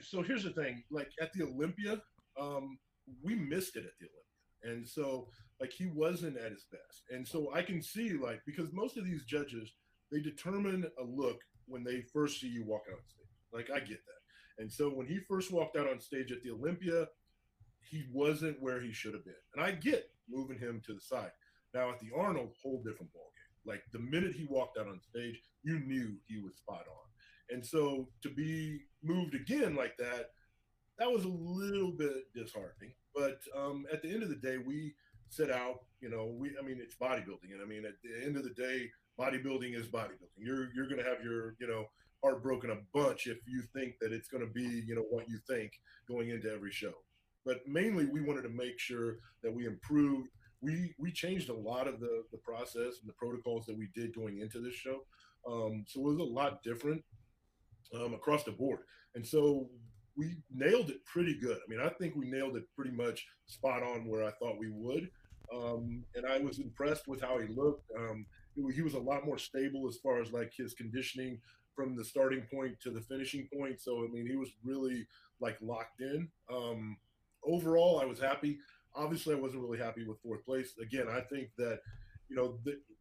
so here's the thing, like at the Olympia, we missed it at the Olympia. And so like he wasn't at his best. And so I can see like because most of these judges, they determine a look when they first see you walk out on stage. Like I get that. And so when he first walked out on stage at the Olympia, he wasn't where he should have been. And I get moving him to the side. Now at the Arnold, whole different ballgame. Like the minute he walked out on stage, you knew he was spot on. And so to be moved again like that, that was a little bit disheartening. But at the end of the day, we set out. I mean, it's bodybuilding, and I mean, at the end of the day, bodybuilding is bodybuilding. You're going to have your heart broken a bunch if you think that it's going to be what you think going into every show. But mainly, we wanted to make sure that we improved. We changed a lot of the process and the protocols that we did going into this show. So it was a lot different across the board. And so we nailed it pretty good. I mean, I think we nailed it pretty much spot on where I thought we would. And I was impressed with how he looked. He was a lot more stable as far as like his conditioning from the starting point to the finishing point. So, I mean, he was really like locked in. Overall, I was happy. Obviously, I wasn't really happy with fourth place. Again, I think that,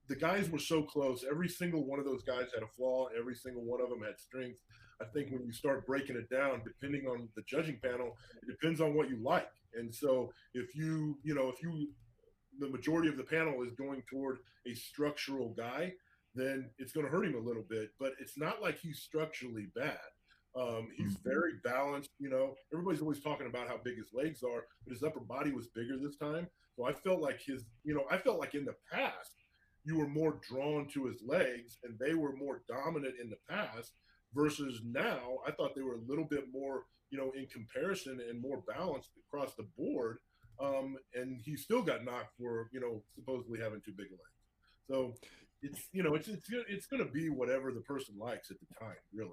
the guys were so close. Every single one of those guys had a flaw. Every single one of them had strengths. I think when you start breaking it down, depending on the judging panel, it depends on what you like. And so if the majority of the panel is going toward a structural guy, then it's going to hurt him a little bit. But it's not like he's structurally bad. He's very balanced. Everybody's always talking about how big his legs are, but his upper body was bigger this time. So I felt like I felt like in the past, you were more drawn to his legs and they were more dominant in the past versus now. I thought they were a little bit more, in comparison and more balanced across the board. And he still got knocked for, supposedly having too big a legs. So it's going to be whatever the person likes at the time, really.